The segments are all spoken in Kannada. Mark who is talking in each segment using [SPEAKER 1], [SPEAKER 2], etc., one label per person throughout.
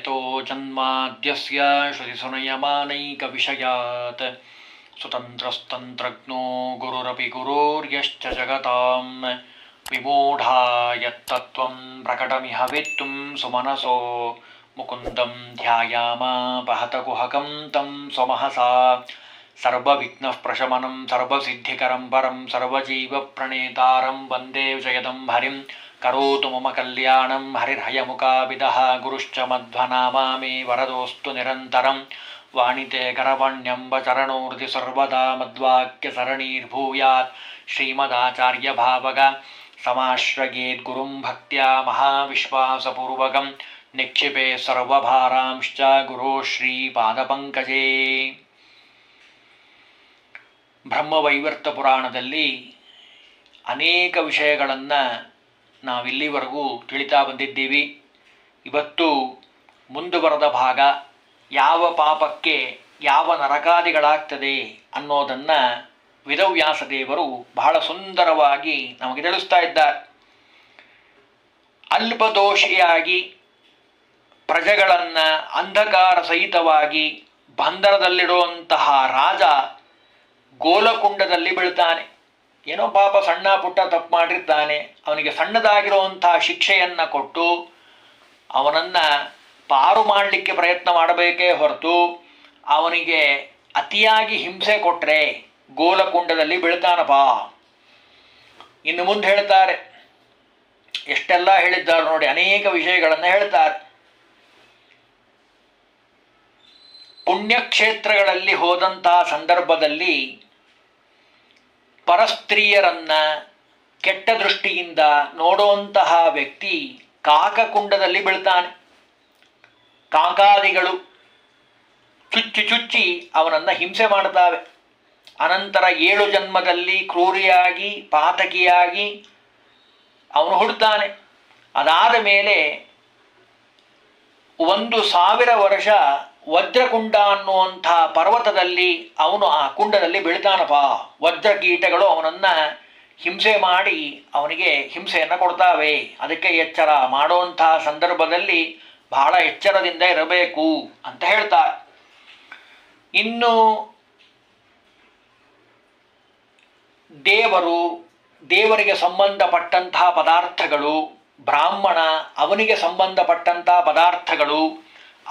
[SPEAKER 1] ಯತೋ ಜನ್ಮಾದ್ಯಸ್ಯ ಶ್ರುತಿಸುನಯಮಾನೈಕವಿಷಯಾತ್ ಸ್ವತಂತ್ರಸ್ತಂತ್ರಜ್ಞೋ ಗುರುರಪಿ ಗುರೋರ್ಯಶ್ಚ ಜಗತಾಂ ವಿಮೂಢಾ ಯತ್ತತ್ವಂ ಪ್ರಕಟಮಿಹ ವೇತ್ತುಂ ಸುಮನಸೋ ಮುಕುಂದಂ ಧ್ಯಾಯಾಮ ಪಹತಕುಹಕಂ ತಂ ಸ್ವಮಹಸಾ ಸರ್ವವಿಘ್ನಃ ಪ್ರಶಮನಂ ಸರ್ವಸಿದ್ಧಿಕರಂ ಪರಂ ಸರ್ವಜೀವಪ್ರಣೇತಾರಂ ವಂದೇ ಜಯದಂ ಹರಿಂ ಕರೋತು ಮಮ ಕಲ್ಯಾಣಂ ಹರಿರ್ಹಯಮುಖಾಭಿದಃ ಗುರುಶ್ಚ ಮಧ್ವನಾಮಾ ಮೇ ವರದೋಸ್ತು ನಿರಂತರಂ ವಾಣಿತೆ ಕರವಣ್ಯಂಬ ಚರಣೋರ್ಧಿ ಸರ್ವದಾ ಮದ್ವಾಕ್ಯಸರಣೀರ್ಭೂಯಾತ್ ಶ್ರೀಮದಾಚಾರ್ಯಭಾವಗ ಸಮಾಶ್ರಯೇದ್ಗುರುಂ ಭಕ್ತ್ಯಾ ಮಹಾವಿಶ್ವಾಸಪೂರ್ವಕಂ ನಿಕ್ಷಿಪೆ ಸರ್ವಭಾರಾಂಶ್ಚ ಗುರೋ ಶ್ರೀಪಾದಪಂಕಜೇ. ಬ್ರಹ್ಮವೈವರ್ತ ಪುರಾಣದಲ್ಲಿ ಅನೇಕ ವಿಷಯಗಳನ್ನು ನಾವಿಲ್ಲಿವರೆಗೂ ತಿಳಿತಾ ಬಂದಿದ್ದೀವಿ. ಇವತ್ತು ಮುಂದುವರೆದ ಭಾಗ, ಯಾವ ಪಾಪಕ್ಕೆ ಯಾವ ನರಕಾದಿಗಳಾಗ್ತದೆ ಅನ್ನೋದನ್ನು ವೇದವ್ಯಾಸ ದೇವರು ಬಹಳ ಸುಂದರವಾಗಿ ನಮಗೆ ತಿಳಿಸ್ತಾ ಇದ್ದಾರೆ. ಅಲ್ಪದೋಷಿಯಾಗಿ ಪ್ರಜೆಗಳನ್ನು ಅಂಧಕಾರ ಸಹಿತವಾಗಿ ಬಂಧನದಲ್ಲಿಡುವಂತಹ ರಾಜ ಗೋಲಕುಂಡದಲ್ಲಿ ಬೀಳ್ತಾನೆ. ಏನೋ ಪಾಪ ಸಣ್ಣ ಪುಟ್ಟ ತಪ್ಪು ಮಾಡಿರ್ತಾನೆ, ಅವನಿಗೆ ಸಣ್ಣದಾಗಿರುವಂತಹ ಶಿಕ್ಷೆಯನ್ನು ಕೊಟ್ಟು ಅವನನ್ನು ಪಾರು ಮಾಡಲಿಕ್ಕೆ ಪ್ರಯತ್ನ ಮಾಡಬೇಕೇ ಹೊರತು ಅವನಿಗೆ ಅತಿಯಾಗಿ ಹಿಂಸೆ ಕೊಟ್ಟರೆ ಗೋಲಕುಂಡದಲ್ಲಿ ಬೀಳ್ತಾನಪ್ಪ. ಇನ್ನು ಮುಂದೆ ಹೇಳ್ತಾರೆ, ಎಷ್ಟೆಲ್ಲ ಹೇಳಿದ್ದಾರೆ ನೋಡಿ, ಅನೇಕ ವಿಷಯಗಳನ್ನು ಹೇಳ್ತಾರೆ. ಪುಣ್ಯಕ್ಷೇತ್ರಗಳಲ್ಲಿ ಹೋದಂತಹ ಸಂದರ್ಭದಲ್ಲಿ ಪರಸ್ತ್ರೀಯರನ್ನ ಕೆಟ್ಟ ದೃಷ್ಟಿಯಿಂದ ನೋಡುವಂತಹ ವ್ಯಕ್ತಿ ಕಾಕಕುಂಡದಲ್ಲಿ ಬೀಳ್ತಾನೆ. ಕಾಕಾದಿಗಳು ಚುಚ್ಚಿ ಚುಚ್ಚಿ ಅವನನ್ನು ಹಿಂಸೆ ಮಾಡ್ತಾವೆ. ಅನಂತರ 7 ಜನ್ಮದಲ್ಲಿ ಕ್ರೂರಿಯಾಗಿ ಪಾತಕಿಯಾಗಿ ಅವನು ಹುಡ್ತಾನೆ. ಅದಾದ ಮೇಲೆ 1,000 ವರ್ಷ ವಜ್ರಕುಂಡ ಅನ್ನುವಂಥ ಪರ್ವತದಲ್ಲಿ ಅವನು ಆ ಕುಂಡದಲ್ಲಿ ಬೀಳ್ತಾನಪ್ಪ. ವಜ್ರಕೀಟಗಳು ಅವನನ್ನು ಹಿಂಸೆ ಮಾಡಿ ಅವನಿಗೆ ಹಿಂಸೆಯನ್ನು ಕೊಡ್ತಾವೆ. ಅದಕ್ಕೆ ಎಚ್ಚರ ಮಾಡುವಂತಹ ಸಂದರ್ಭದಲ್ಲಿ ಬಹಳ ಎಚ್ಚರದಿಂದ ಇರಬೇಕು ಅಂತ ಹೇಳ್ತಾರೆ. ಇನ್ನು ದೇವರಿಗೆ ಸಂಬಂಧಪಟ್ಟಂತಹ ಪದಾರ್ಥಗಳು, ಬ್ರಾಹ್ಮಣ ಅವನಿಗೆ ಸಂಬಂಧಪಟ್ಟಂತಹ ಪದಾರ್ಥಗಳು,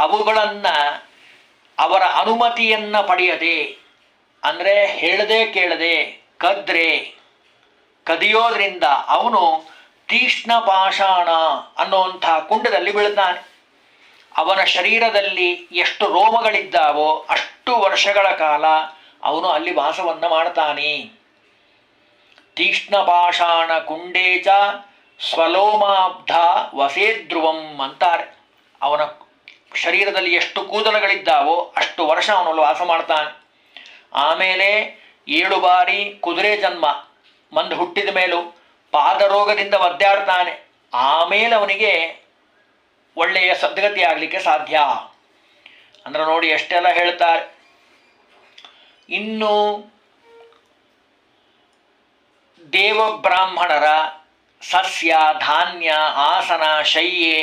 [SPEAKER 1] ಅವುಗಳನ್ನು ಅವರ ಅನುಮತಿಯನ್ನು ಪಡೆಯದೆ, ಅಂದರೆ ಹೇಳದೆ ಕೇಳದೆ ಕದಿಯೋದ್ರಿಂದ ಅವನು ತೀಕ್ಷ್ಣ ಪಾಷಾಣ ಅನ್ನುವಂಥ ಕುಂಡದಲ್ಲಿ ಬೀಳ್ತಾನೆ. ಅವನ ಶರೀರದಲ್ಲಿ ಎಷ್ಟು ರೋಮಗಳಿದ್ದಾವೋ ಅಷ್ಟು ವರ್ಷಗಳ ಕಾಲ ಅವನು ಅಲ್ಲಿ ವಾಸವನ್ನು ಮಾಡ್ತಾನೆ. ತೀಕ್ಷ್ಣ ಪಾಷಾಣ ಕುಂಡೇಚ ಸ್ವಲೋಮಾಬ್ಧ ವಸೇಧ್ರುವಂ ಅಂತಾರೆ. ಅವನ ಶರೀರದಲ್ಲಿ ಎಷ್ಟು ಕೂದಲುಗಳಿದ್ದಾವೋ ಅಷ್ಟು ವರ್ಷ ಅವನಲ್ಲಿ ವಾಸ ಮಾಡ್ತಾನೆ. ಆಮೇಲೆ 7 ಬಾರಿ ಕುದುರೆ ಜನ್ಮ ಮಂದು ಹುಟ್ಟಿದ ಮೇಲೂ ಪಾದರೋಗದಿಂದ ಒದ್ದಾಡ್ತಾನೆ. ಆಮೇಲೆ ಅವನಿಗೆ ಒಳ್ಳೆಯ ಸದ್ಗತಿ ಆಗಲಿಕ್ಕೆ ಸಾಧ್ಯ. ಅಂದ್ರೆ ನೋಡಿ ಎಷ್ಟೆಲ್ಲ ಹೇಳ್ತಾರೆ. ಇನ್ನು ದೇವಬ್ರಾಹ್ಮಣರ ಸಸ್ಯ ಧಾನ್ಯ ಆಸನ ಶಯ್ಯೆ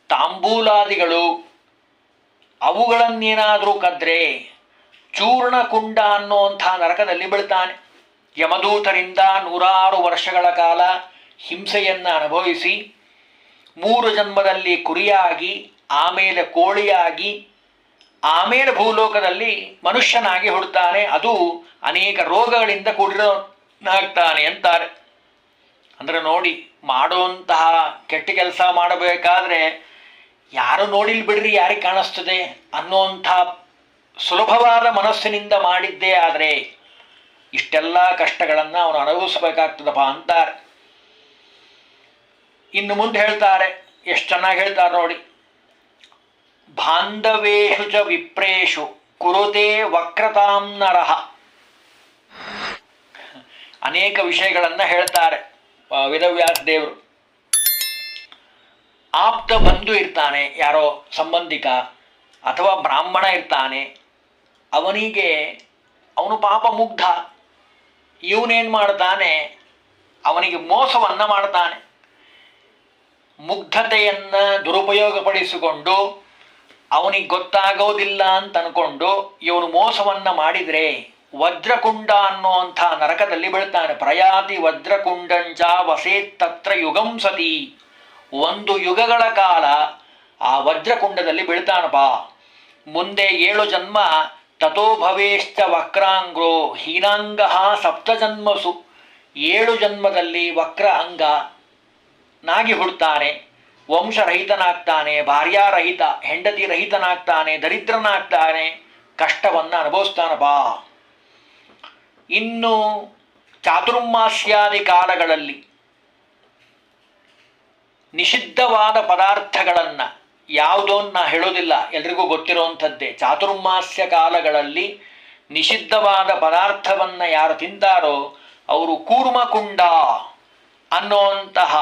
[SPEAKER 1] ತಾಂಬೂಲಾದಿಗಳು ಅವುಗಳನ್ನೇನಾದರೂ ಕದ್ರೆ ಚೂರ್ಣಕುಂಡ ಅನ್ನುವಂಥ ನರಕದಲ್ಲಿ ಬೀಳ್ತಾನೆ. ಯಮದೂತರಿಂದ 100 ವರ್ಷಗಳ ಕಾಲ ಹಿಂಸೆಯನ್ನು ಅನುಭವಿಸಿ 3 ಜನ್ಮದಲ್ಲಿ ಕುರಿಯಾಗಿ, ಆಮೇಲೆ ಕೋಳಿಯಾಗಿ, ಆಮೇಲೆ ಭೂಲೋಕದಲ್ಲಿ ಮನುಷ್ಯನಾಗಿ ಹುಡ್ತಾನೆ. ಅದು ಅನೇಕ ರೋಗಗಳಿಂದ ಕೂಡಿರೋನಾಗ್ತಾನೆ ಅಂತಾರೆ. ಅಂದರೆ ನೋಡಿ, ಮಾಡುವಂತಹ ಕೆಟ್ಟ ಕೆಲಸ ಮಾಡಬೇಕಾದ್ರೆ ಯಾರು ನೋಡಿಲ್ ಬಿಡ್ರಿ, ಯಾರಿಗೆ ಕಾಣಿಸ್ತದೆ ಅನ್ನುವಂಥ ಸುಲಭವಾದ ಮನಸ್ಸಿನಿಂದ ಮಾಡಿದ್ದೇ ಆದರೆ ಇಷ್ಟೆಲ್ಲ ಕಷ್ಟಗಳನ್ನು ಅವನು ಅನುಭವಿಸ್ಬೇಕಾಗ್ತದಪ್ಪ ಅಂತಾರೆ. ಇನ್ನು ಮುಂದೆ ಹೇಳ್ತಾರೆ, ಎಷ್ಟು ಚೆನ್ನಾಗಿ ಹೇಳ್ತಾರೆ ನೋಡಿ. ಬಾಂಧವೇಷು ಚ ವಿಪ್ರೇಷು ಕುರುತೆ ವಕ್ರತಾಂ ನರಃ. ಅನೇಕ ವಿಷಯಗಳನ್ನು ಹೇಳ್ತಾರೆ ವೇದವ್ಯಾಸ ದೇವರು. ಆಪ್ತ ಬಂಧು ಇರ್ತಾನೆ, ಯಾರೋ ಸಂಬಂಧಿಕ ಅಥವಾ ಬ್ರಾಹ್ಮಣ ಇರ್ತಾನೆ, ಅವನಿಗೆ ಅವನು ಪಾಪ ಮುಗ್ಧ, ಇವನೇನು ಮಾಡ್ತಾನೆ, ಅವನಿಗೆ ಮೋಸವನ್ನು ಮಾಡ್ತಾನೆ. ಮುಗ್ಧತೆಯನ್ನು ದುರುಪಯೋಗಪಡಿಸಿಕೊಂಡು ಅವನಿಗೆ ಗೊತ್ತಾಗೋದಿಲ್ಲ ಅಂತ ಅನ್ಕೊಂಡು ಇವನು ಮೋಸವನ್ನ ಮಾಡಿದ್ರೆ ವಜ್ರಕುಂಡ ಅನ್ನುವಂಥ ನರಕದಲ್ಲಿ ಬೀಳ್ತಾನೆ. ಪ್ರಯಾತಿ ವಜ್ರಕುಂಡಂಚ ವಸೇತ್ ತತ್ರ ಯುಗಂ ಸತಿ. ಒಂದು ಯುಗಗಳ ಕಾಲ ಆ ವಜ್ರಕುಂಡದಲ್ಲಿ ಬೀಳ್ತಾನಪ್ಪ. ಮುಂದೆ 7 ಜನ್ಮ ತಥೋ ಭವೇಶ್ಚ ವಕ್ರಾಂಗ್ರೋ ಹೀನಾಂಗ ಸಪ್ತಜನ್ಮಸು. 7 ಜನ್ಮದಲ್ಲಿ ವಕ್ರ ಅಂಗ ನಾಗಿ ಹುಡ್ತಾನೆ, ವಂಶರಹಿತನಾಗ್ತಾನೆ, ಭಾರ್ಯಾರಹಿತ ಹೆಂಡತಿ ರಹಿತನಾಗ್ತಾನೆ, ದರಿದ್ರನಾಗ್ತಾನೆ, ಕಷ್ಟವನ್ನು ಅನುಭವಿಸ್ತಾನಪ್ಪ. ಇನ್ನು ಚಾತುರ್ಮಾಸ್ಯಾದಿ ಕಾಲಗಳಲ್ಲಿ ನಿಷಿದ್ಧವಾದ ಪದಾರ್ಥಗಳನ್ನು ಯಾವುದೋನ್ನ ಹೇಳೋದಿಲ್ಲ, ಎಲ್ರಿಗೂ ಗೊತ್ತಿರುವಂಥದ್ದೇ. ಚಾತುರ್ಮಾಸ್ಯ ಕಾಲಗಳಲ್ಲಿ ನಿಷಿದ್ಧವಾದ ಪದಾರ್ಥವನ್ನು ಯಾರು ತಿಂತಾರೋ ಅವರು ಕೂರ್ಮಕುಂಡ ಅನ್ನುವಂತಹ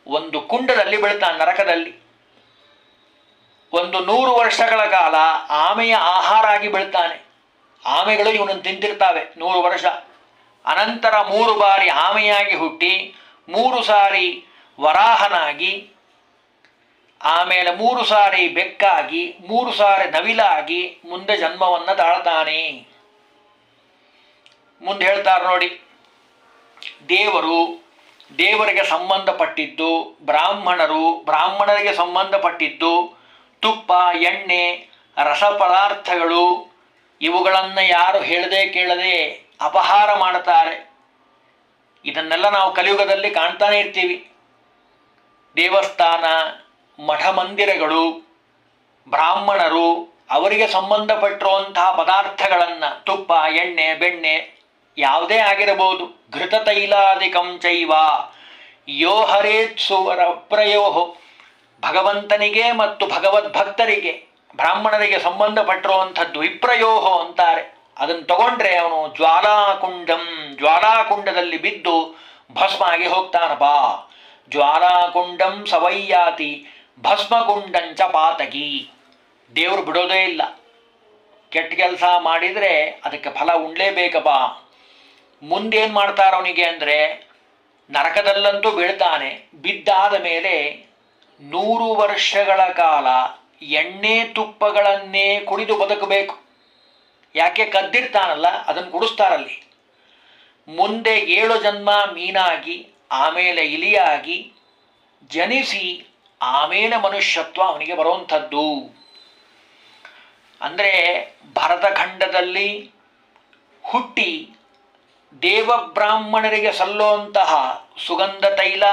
[SPEAKER 1] ಒಂದು ಕುಂಡದಲ್ಲಿ ಬೀಳ್ತಾನೆ, ನರಕದಲ್ಲಿ. ಒಂದು 100 ವರ್ಷಗಳ ಕಾಲ ಆಮೆಯ ಆಹಾರ ಆಗಿ ಬೀಳ್ತಾನೆ. ಆಮೆಗಳು ಇವನನ್ನು ತಿಂತಿರ್ತಾವೆ 100 ವರ್ಷ. ಅನಂತರ 3 ಬಾರಿ ಆಮೆಯಾಗಿ ಹುಟ್ಟಿ 3 ಸಾರಿ ವರಾಹನಾಗಿ, ಆಮೇಲೆ 3 ಸಾರಿ ಬೆಕ್ಕಾಗಿ, 3 ಸಾರಿ ನವಿಲಾಗಿ ಮುಂದೆ ಜನ್ಮವನ್ನು ತಾಳ್ತಾನೆ. ಮುಂದೆ ಹೇಳ್ತಾರೆ ನೋಡಿ, ದೇವರಿಗೆ ಸಂಬಂಧಪಟ್ಟಿದ್ದು, ಬ್ರಾಹ್ಮಣರಿಗೆ ಸಂಬಂಧಪಟ್ಟಿದ್ದು, ತುಪ್ಪ, ಎಣ್ಣೆ, ರಸ ಪದಾರ್ಥಗಳು ಇವುಗಳನ್ನು ಯಾರು ಹೇಳದೆ ಕೇಳದೆ ಅಪಹಾರ ಮಾಡ್ತಾರೆ. ಇದನ್ನೆಲ್ಲ ನಾವು ಕಲಿಯುಗದಲ್ಲಿ ಕಾಣ್ತಾನೆ ಇರ್ತೀವಿ. ದೇವಸ್ಥಾನ, ಮಠ ಮಂದಿರಗಳು, ಬ್ರಾಹ್ಮಣರು ಅವರಿಗೆ ಸಂಬಂಧಪಟ್ಟಿರುವಂತಹ ಪದಾರ್ಥಗಳನ್ನು, ತುಪ್ಪ, ಎಣ್ಣೆ, ಬೆಣ್ಣೆ ಯಾವುದೇ ಆಗಿರಬಹುದು, ಘೃತ ತೈಲಾದಿಕಂ ಚೈವ ಯೋ ಹರೇತ್ ಸುವರ ಪ್ರಯೋಹೋ. ಭಗವಂತನಿಗೆ ಮತ್ತು ಭಗವದ್ಭಕ್ತರಿಗೆ, ಬ್ರಾಹ್ಮಣರಿಗೆ ಸಂಬಂಧಪಟ್ಟಿರುವಂಥದ್ದು ವಿಪ್ರಯೋಹೋ ಅಂತಾರೆ. ಅದನ್ನು ತಗೊಂಡ್ರೆ ಅವನು ಜ್ವಾಲಾಕುಂಡದಲ್ಲಿ ಬಿದ್ದು ಭಸ್ಮ ಆಗಿ ಹೋಗ್ತಾನಪ್ಪ. ಜ್ವಾಲಾಕುಂಡಂ ಸವೈಯಾತಿ ಭಸ್ಮಕುಂಡಂಚ ಪಾತಕಿ. ದೇವರು ಬಿಡೋದೇ ಇಲ್ಲ. ಕೆಟ್ಟ ಕೆಲಸ ಮಾಡಿದರೆ ಅದಕ್ಕೆ ಫಲ ಉಣ್ಲೇಬೇಕಪ್ಪ. ಮುಂದೇನು ಮಾಡ್ತಾರೆ ಅವನಿಗೆ ಅಂದರೆ, ನರಕದಲ್ಲಂತೂ ಬೀಳ್ತಾನೆ. ಬಿದ್ದಾದ ಮೇಲೆ 100 ವರ್ಷಗಳ ಕಾಲ ಎಣ್ಣೆ ತುಪ್ಪಗಳನ್ನೇ ಕುಡಿದು ಬದುಕಬೇಕು. ಯಾಕೆ? ಕದ್ದಿರ್ತಾನಲ್ಲ, ಅದನ್ನು ಕುಡಿಸ್ತಾರಲ್ಲಿ. ಮುಂದೆ 7 ಜನ್ಮ ಮೀನಾಗಿ, ಆಮೇಲೆ ಇಲಿಯಾಗಿ ಜನಿಸಿ, ಆಮೇಲೆ ಮನುಷ್ಯತ್ವ ಅವನಿಗೆ ಬರುವಂಥದ್ದು. ಅಂದರೆ ಭರತಖಂಡದಲ್ಲಿ ಹುಟ್ಟಿ ದೇವಬ್ರಾಹ್ಮಣರಿಗೆ ಸಲ್ಲುವಂತಹ ಸುಗಂಧ ತೈಲ,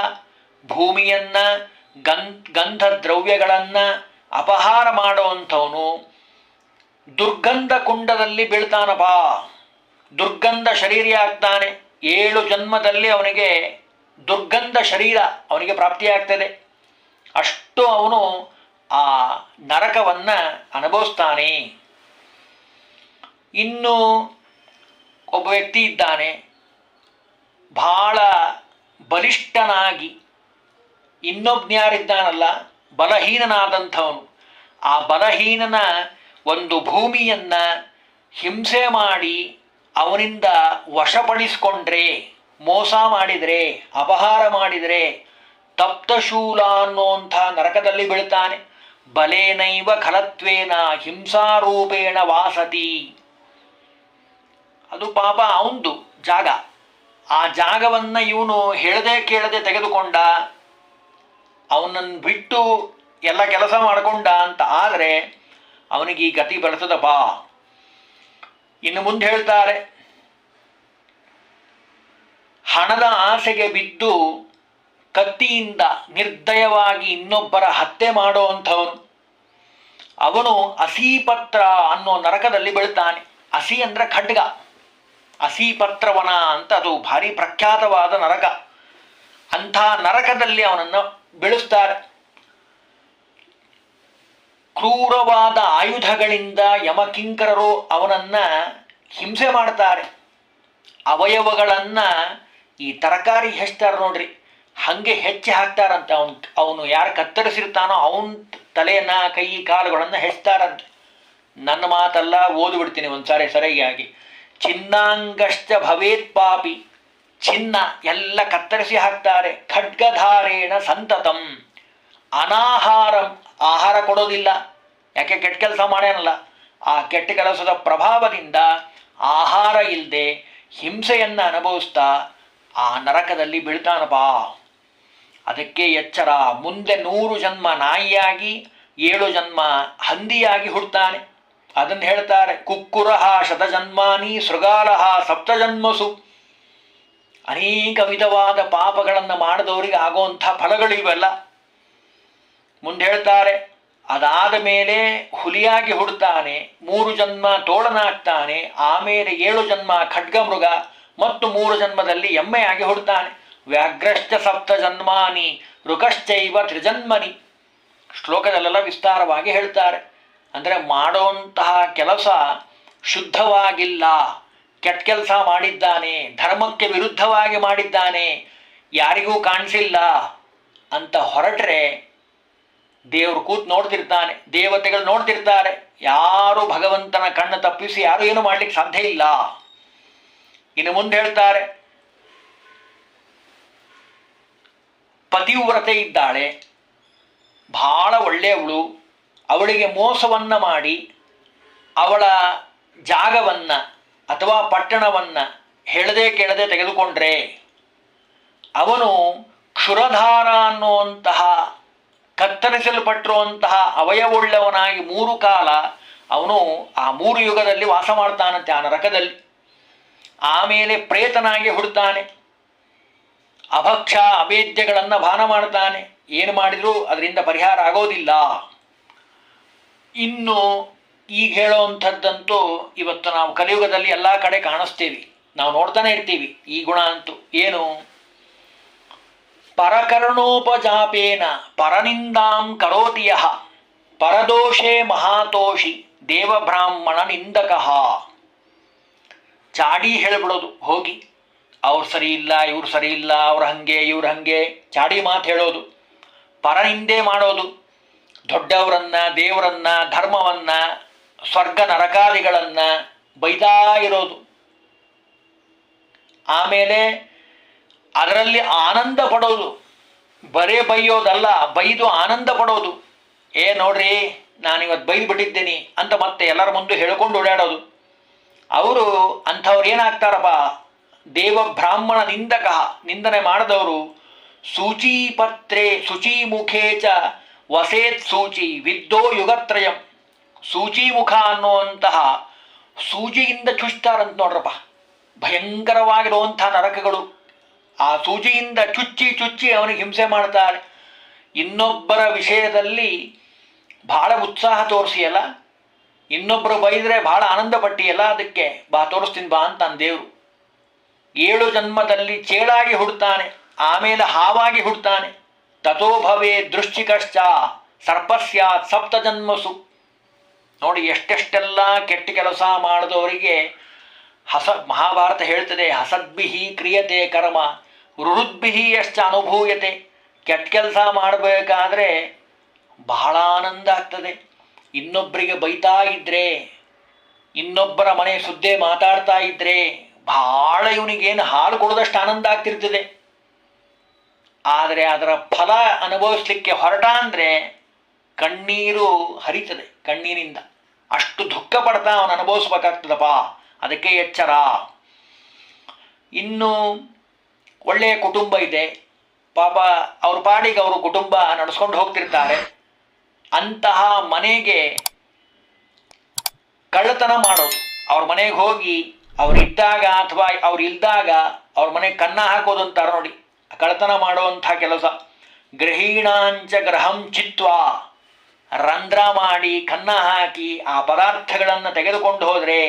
[SPEAKER 1] ಭೂಮಿಯನ್ನು, ಗಂಧ ದ್ರವ್ಯಗಳನ್ನು ಅಪಹಾರ ಮಾಡುವಂಥವನು ದುರ್ಗಂಧ ಕುಂಡದಲ್ಲಿ ಬೀಳ್ತಾನಪ್ಪ. ದುರ್ಗಂಧ ಶರೀರ ಆಗ್ತಾನೆ. 7 ಜನ್ಮದಲ್ಲಿ ಅವನಿಗೆ ದುರ್ಗಂಧ ಶರೀರ ಅವನಿಗೆ ಪ್ರಾಪ್ತಿಯಾಗ್ತದೆ. ಅಷ್ಟು ಅವನು ಆ ನರಕವನ್ನು ಅನುಭವಿಸ್ತಾನೆ. ಇನ್ನು ಒಬ್ಬ ವ್ಯಕ್ತಿ ಇದ್ದಾನೆ, ಬಹಳ ಬಲಿಷ್ಠನಾಗಿ, ಇನ್ನೊಬ್ನ್ಯಾರಿದ್ದಾನಲ್ಲ ಬಲಹೀನನಾದಂಥವನು. ಆ ಬಲಹೀನನ ಒಂದು ಭೂಮಿಯನ್ನು ಹಿಂಸೆ ಮಾಡಿ ಅವನಿಂದ ವಶಪಡಿಸಿಕೊಂಡ್ರೆ, ಮೋಸ ಮಾಡಿದರೆ, ಅಪಹಾರ ಮಾಡಿದರೆ ತಪ್ತಶೂಲ ಅನ್ನುವಂಥ ನರಕದಲ್ಲಿ ಬೀಳ್ತಾನೆ. ಬಲೇನೈವ ಖಲತ್ವೇನ ಹಿಂಸಾರೂಪೇಣ ವಾಸತಿ. ಅದು ಪಾಪ ಅವಂದು ಜಾಗ. ಆ ಜಾಗವನ್ನು ಇವನು ಹೇಳದೆ ಕೇಳದೆ ತೆಗೆದುಕೊಂಡ, ಅವನನ್ನು ಬಿಟ್ಟು ಎಲ್ಲ ಕೆಲಸ ಮಾಡಿಕೊಂಡ ಅಂತ ಆದರೆ ಅವನಿಗೆ ಈ ಗತಿ ಬರ್ತದಪ್ಪ. ಇನ್ನು ಮುಂದೆ ಹೇಳ್ತಾರೆ, ಹಣದ ಆಸೆಗೆ ಬಿದ್ದು ಕತ್ತಿಯಿಂದ ನಿರ್ದಯವಾಗಿ ಇನ್ನೊಬ್ಬರ ಹತ್ಯೆ ಮಾಡುವಂಥವನು, ಅವನು ಅಸೀಪತ್ರ ಅನ್ನೋ ನರಕದಲ್ಲಿ ಬೀಳ್ತಾನೆ. ಅಸಿ ಅಂದರೆ ಖಡ್ಗ. ಅಸೀಪತ್ರವನ ಅಂತ ಅದು ಭಾರಿ ಪ್ರಖ್ಯಾತವಾದ ನರಕ. ಅಂಥ ನರಕದಲ್ಲಿ ಅವನನ್ನು ಬೀಳಿಸ್ತಾರೆ. ಕ್ರೂರವಾದ ಆಯುಧಗಳಿಂದ ಯಮಕಿಂಕರರು ಅವನನ್ನು ಹಿಂಸೆ ಮಾಡ್ತಾರೆ. ಅವಯವಗಳನ್ನು ಈ ತರಕಾರಿ ಹೆಚ್ಚುತ್ತಾರೆ ನೋಡ್ರಿ, ಹಾಗೆ ಹೆಚ್ಚಿ ಹಾಕ್ತಾರಂತೆ. ಅವನು ಯಾರು ಕತ್ತರಿಸಿರ್ತಾನೋ ಅವನ ತಲೆಯನ್ನು, ಕೈ ಕಾಲುಗಳನ್ನು ಹೆಚ್ಚುತ್ತಾರಂತೆ. ನನ್ನ ಮಾತಲ್ಲ, ಓದ್ಬಿಡ್ತೀನಿ ಒಂದ್ಸಾರಿ ಸರಿಯಾಗಿ. ಚಿನ್ನಾಂಗಶ್ಚ ಭವೇತ್ ಪಾಪಿ. ಚಿನ್ನ ಎಲ್ಲ ಕತ್ತರಿಸಿ ಹಾಕ್ತಾರೆ. ಖಡ್ಗಧಾರೇಣ ಸಂತತಂ. ಅನಾಹಾರಂ, ಆಹಾರ ಕೊಡೋದಿಲ್ಲ. ಯಾಕೆ ಕೆಟ್ಟ ಕೆಲಸ ಮಾಡ್ಯಾನಲ್ಲ. ಆ ಕೆಟ್ಟ ಕೆಲಸದ ಪ್ರಭಾವದಿಂದ ಆಹಾರ ಇಲ್ಲದೆ ಹಿಂಸೆಯನ್ನು ಅನುಭವಿಸ್ತಾ ಆ ನರಕದಲ್ಲಿ ಬೀಳ್ತಾನಪ್ಪ. ಅದಕ್ಕೆ ಎಚ್ಚರ. ಮುಂದೆ 100 ಜನ್ಮ ನಾಯಿಯಾಗಿ 7 ಜನ್ಮ ಹಂದಿಯಾಗಿ ಹುಡ್ತಾನೆ. ಅದನ್ನು ಹೇಳ್ತಾರೆ, ಕುಕ್ಕುರಃ ಶತಜನ್ಮಾನಿ ಸೃಗಾಲಃ ಸಪ್ತಜನ್ಮಸು. ಅನೇಕ ವಿಧವಾದ ಪಾಪಗಳನ್ನು ಮಾಡಿದವರಿಗೆ ಆಗುವಂಥ ಫಲಗಳು ಇವೆಲ್ಲ. ಮುಂದೆ ಹೇಳ್ತಾರೆ, ಅದಾದ ಮೇಲೆ ಹುಲಿಯಾಗಿ ಹುಡ್ತಾನೆ, 3 ಜನ್ಮ ತೋಳನಾಗ್ತಾನೆ, ಆಮೇಲೆ 7 ಜನ್ಮ ಖಡ್ಗಮೃಗ ಮತ್ತು 3 ಜನ್ಮದಲ್ಲಿ ಎಮ್ಮೆಯಾಗಿ ಹುಡ್ತಾನೆ. ವ್ಯಾಘ್ರಶ್ಚ ಸಪ್ತ ಜನ್ಮಾನಿ ಋಕಶ್ಚೈವ ತ್ರಿಜನ್ಮನಿ. ಶ್ಲೋಕದಲ್ಲೆಲ್ಲ ವಿಸ್ತಾರವಾಗಿ ಹೇಳ್ತಾರೆ. ಅಂದರೆ ಮಾಡುವಂತಹ ಕೆಲಸ ಶುದ್ಧವಾಗಿಲ್ಲ, ಕೆಟ್ಟ ಕೆಲಸ ಮಾಡಿದ್ದಾನೆ, ಧರ್ಮಕ್ಕೆ ವಿರುದ್ಧವಾಗಿ ಮಾಡಿದ್ದಾನೆ, ಯಾರಿಗೂ ಕಾಣಿಸಿಲ್ಲ ಅಂತ ಹೊರಟ್ರೆ ದೇವರು ಕೂತು ನೋಡ್ತಿರ್ತಾನೆ, ದೇವತೆಗಳು ನೋಡ್ತಿರ್ತಾರೆ. ಯಾರು ಭಗವಂತನ ಕಣ್ಣು ತಪ್ಪಿಸಿ ಯಾರು ಏನು ಮಾಡ್ಲಿಕ್ಕೆ ಸಾಧ್ಯ ಇಲ್ಲ. ಇನ್ನು ಮುಂದೆ ಹೇಳ್ತಾರೆ, ಪತಿವ್ರತೆ ಇದ್ದಾಳೆ, ಬಹಳ ಒಳ್ಳೆಯವಳು, ಅವಳಿಗೆ ಮೋಸವನ್ನು ಮಾಡಿ ಅವಳ ಜಾಗವನ್ನು ಅಥವಾ ಪಟ್ಟಣವನ್ನು ಹೇಳದೆ ಕೇಳದೆ ತೆಗೆದುಕೊಂಡ್ರೆ ಅವನು ಕ್ಷುರಧಾರ ಅನ್ನುವಂತಹ ಕತ್ತರಿಸಲ್ಪಟ್ಟಿರುವಂತಹ ಅವಯವುಳ್ಳವನಾಗಿ 3 ಕಾಲ ಅವನು ಆ 3 ಯುಗದಲ್ಲಿ ವಾಸ ಮಾಡ್ತಾನಂತೆ ಆ ನರಕದಲ್ಲಿ. ಆಮೇಲೆ ಪ್ರೇತನಾಗಿ ಹುಡ್ತಾನೆ, ಅಭಕ್ಷ ಅಭೇದ್ಯಗಳನ್ನು ಭಾನ ಮಾಡ್ತಾನೆ. ಏನು ಮಾಡಿದರೂ ಅದರಿಂದ ಪರಿಹಾರ ಆಗೋದಿಲ್ಲ. ಇನ್ನು ಈಗ ಹೇಳೋವಂಥದ್ದಂತೂ ಇವತ್ತು ನಾವು ಕಲಿಯುಗದಲ್ಲಿ ಎಲ್ಲ ಕಡೆ ಕಾಣಿಸ್ತೀವಿ, ನಾವು ನೋಡ್ತಾನೆ ಇರ್ತೀವಿ ಈ ಗುಣ ಅಂತೂ. ಏನು? ಪರಕರ್ಣೋಪಜಾಪೇನ ಪರನಿಂದಾಂ ಕರೋತಿ ಯಃ ಪರದೋಷೇ ಮಹಾತೋಷಿ ದೇವಬ್ರಾಹ್ಮಣ ನಿಂದಕಃ. ಚಾಡಿ ಹೇಳಿಬಿಡೋದು, ಹೋಗಿ ಅವ್ರು ಸರಿ ಇಲ್ಲ, ಇವ್ರು ಸರಿ ಇಲ್ಲ, ಅವ್ರು ಹಂಗೆ ಇವ್ರು ಹಂಗೆ, ಚಾಡಿ ಮಾತು ಹೇಳೋದು, ಪರನಿಂದೆ ಮಾಡೋದು, ದೊಡ್ಡವರನ್ನ, ದೇವರನ್ನ, ಧರ್ಮವನ್ನ, ಸ್ವರ್ಗ ನರಕಾದಿಗಳನ್ನ ಬೈತಾ ಇರೋದು. ಆಮೇಲೆ ಅದರಲ್ಲಿ ಆನಂದ ಪಡೋದು, ಬರೇ ಬೈಯೋದಲ್ಲ, ಬೈದು ಆನಂದ ಪಡೋದು. ನೋಡ್ರಿ ನಾನಿವತ್ತು ಬೈದು ಬಿಟ್ಟಿದ್ದೀನಿ ಅಂತ ಮತ್ತೆ ಎಲ್ಲರ ಮುಂದೆ ಹೇಳ್ಕೊಂಡು ಓಡಾಡೋದು. ಅವರು ಅಂಥವ್ರು ಏನಾಗ್ತಾರಪ್ಪ, ದೇವ ಬ್ರಾಹ್ಮಣ ನಿಂದಕ, ನಿಂದನೆ ಮಾಡಿದವರು. ಸೂಚೀಪತ್ರೇ ಶುಚಿಮುಖೇ ಚ ವಸೇತ್ ಸೂಚಿ ವಿದ್ದೋ ಯುಗತ್ರಯಂ. ಸೂಚಿಮುಖ ಅನ್ನುವಂತಹ ಸೂಜಿಯಿಂದ ಚುಚ್ತಾರಂತ ನೋಡ್ರಪ್ಪ, ಭಯಂಕರವಾಗಿರುವಂಥ ನರಕಗಳು. ಆ ಸೂಜಿಯಿಂದ ಚುಚ್ಚಿ ಚುಚ್ಚಿ ಅವನಿಗೆ ಹಿಂಸೆ ಮಾಡ್ತಾರೆ. ಇನ್ನೊಬ್ಬರ ವಿಷಯದಲ್ಲಿ ಬಹಳ ಉತ್ಸಾಹ ತೋರಿಸಿಯಲ್ಲ, ಇನ್ನೊಬ್ಬರು ಬೈದರೆ ಬಹಳ ಆನಂದ ಪಟ್ಟಿಯಲ್ಲ, ಅದಕ್ಕೆ ಬಾ ತೋರಿಸ್ತೀನಿ ಬಾ ಅಂತ ದೇವರು. 7 ಜನ್ಮದಲ್ಲಿ ಚೇಳಾಗಿ ಹುಡ್ತಾನೆ, ಆಮೇಲೆ ಹಾವಾಗಿ ಹುಡ್ತಾನೆ. ತಥೋ ಭವೇ ದೃಶ್ಚಿಕಶ್ಚ ಸರ್ಪಸ್ಯಾತ್ ಸಪ್ತ ಜನ್ಮಸು. ನೋಡಿ ಎಷ್ಟೆಷ್ಟೆಲ್ಲ ಕೆಟ್ಟ ಕೆಲಸ ಮಾಡಿದವರಿಗೆ ಮಹಾಭಾರತ ಹೇಳ್ತದೆ, ಹಸದ್ಭಿಹಿ ಕ್ರಿಯತೆ ಕರ್ಮ ರುರುದ್ಭಿಹಿ ಎಷ್ಟ ಅನುಭೂಯತೆ. ಕೆಟ್ಟ ಕೆಲಸ ಮಾಡಬೇಕಾದ್ರೆ ಬಹಳ ಆನಂದ ಆಗ್ತದೆ. ಇನ್ನೊಬ್ಬರಿಗೆ ಬೈತಾ ಇದ್ರೆ, ಇನ್ನೊಬ್ಬರ ಮನೆ ಸುದ್ದಿ ಮಾತಾಡ್ತಾ ಇದ್ರೆ ಬಹಳ ಇವನಿಗೇನು ಹಾಲು ಕೊಡೋದಷ್ಟು ಆನಂದ ಆಗ್ತಿರ್ತದೆ. ಆದರೆ ಅದರ ಫಲ ಅನುಭವಿಸ್ಲಿಕ್ಕೆ ಹೊರಟ ಅಂದರೆ ಕಣ್ಣೀರು ಹರಿತದೆ, ಕಣ್ಣೀರಿನಿಂದ ಅಷ್ಟು ದುಃಖ ಪಡ್ತಾ ಅವನು ಅನುಭವಿಸ್ಬೇಕಾಗ್ತದಪ್ಪ. ಅದಕ್ಕೆ ಎಚ್ಚರ. ಇನ್ನು ಒಳ್ಳೆಯ ಕುಟುಂಬ ಇದೆ, ಪಾಪ ಅವ್ರ ಪಾಡಿಗೆ ಅವರು ಕುಟುಂಬ ನಡೆಸ್ಕೊಂಡು ಹೋಗ್ತಿರ್ತಾರೆ. ಅಂತಹ ಮನೆಗೆ ಕಳ್ಳತನ ಮಾಡೋದು, ಅವ್ರ ಮನೆಗೆ ಹೋಗಿ ಅವರಿದ್ದಾಗ ಅಥವಾ ಅವ್ರು ಇಲ್ದಾಗ ಅವ್ರ ಮನೆಗೆ ಕನ್ನ ಹಾಕೋದು ಅಂತಾರೆ ನೋಡಿ, ಕಳ್ಳತನ ಮಾಡುವಂಥ ಕೆಲಸ. ಗೃಹೀಣಾಂಚ ಗ್ರಹಂ ಚಿತ್ವಾ, ರಂಧ್ರ ಮಾಡಿ ಕನ್ನ ಹಾಕಿ ಆ ಪದಾರ್ಥಗಳನ್ನು ತೆಗೆದುಕೊಂಡು ಹೋದರೆ,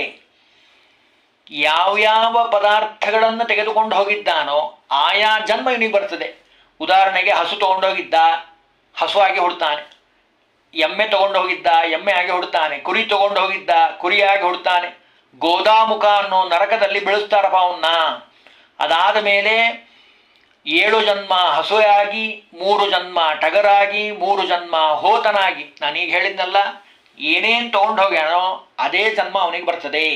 [SPEAKER 1] ಯಾವ್ಯಾವ ಪದಾರ್ಥಗಳನ್ನು ತೆಗೆದುಕೊಂಡು ಹೋಗಿದ್ದಾನೋ ಆಯಾ ಜನ್ಮ ಇವನಿಗೆ ಬರ್ತದೆ. ಉದಾಹರಣೆಗೆ ಹಸು ತಗೊಂಡೋಗಿದ್ದ, ಹಸುವಾಗಿ ಹುಡ್ತಾನೆ. ಎಮ್ಮೆ ತಗೊಂಡು ಹೋಗಿದ್ದ, ಎಮ್ಮೆ ಆಗಿ ಹುಡ್ತಾನೆ. ಕುರಿ ತಗೊಂಡು ಹೋಗಿದ್ದ, ಕುರಿಯಾಗಿ ಹುಡ್ತಾನೆ. ಗೋದಾಮುಖ ಅನ್ನೋ ನರಕದಲ್ಲಿ ಬೆಳೆಸ್ತಾರಪ್ಪ ಅವನ್ನ. ಅದಾದ ಮೇಲೆ 7 ಜನ್ಮ ಹಸುವಾಗಿ, 3 ಜನ್ಮ ಟಗರಾಗಿ, 3 ಜನ್ಮ ಹೋತನಾಗಿ. ನಾನೀಗ ಹೇಳಿದ್ನಲ್ಲ, ಏನೇನು ತಗೊಂಡು ಹೋಗ್ಯಾನೋ ಅದೇ ಜನ್ಮ ಅವನಿಗೆ ಬರ್ತದೆ.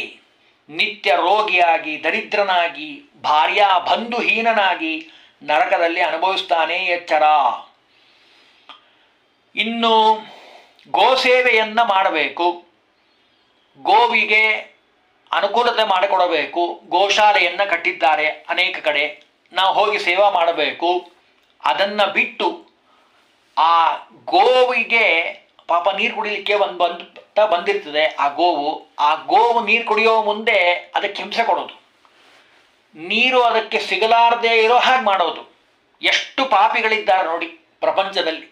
[SPEAKER 1] ನಿತ್ಯ ರೋಗಿಯಾಗಿ, ದರಿದ್ರನಾಗಿ, ಭಾರ್ಯ ಬಂಧುಹೀನನಾಗಿ ನರಕದಲ್ಲಿ ಅನುಭವಿಸ್ತಾನೆ. ಎಚ್ಚರ. ಇನ್ನು ಗೋಸೇವೆಯನ್ನು ಮಾಡಬೇಕು, ಗೋವಿಗೆ ಅನುಕೂಲತೆ ಮಾಡಿಕೊಡಬೇಕು. ಗೋಶಾಲೆಯನ್ನು ಕಟ್ಟಿದ್ದಾರೆ ಅನೇಕ ಕಡೆ, ನಾವು ಹೋಗಿ ಸೇವಾ ಮಾಡಬೇಕು. ಅದನ್ನು ಬಿಟ್ಟು ಆ ಗೋವಿಗೆ ಪಾಪ ನೀರು ಕುಡಿಲಿಕ್ಕೆ ಬಂದಿರ್ತದೆ ಆ ಗೋವು ನೀರು ಕುಡಿಯೋ ಮುಂದೆ ಅದಕ್ಕೆ ಹಿಂಸೆ ಕೊಡೋದು, ನೀರು ಅದಕ್ಕೆ ಸಿಗಲಾರದೇ ಇರೋ ಹಾಗೆ ಮಾಡೋದು. ಎಷ್ಟು ಪಾಪಿಗಳಿದ್ದಾರೆ ನೋಡಿ ಪ್ರಪಂಚದಲ್ಲಿ.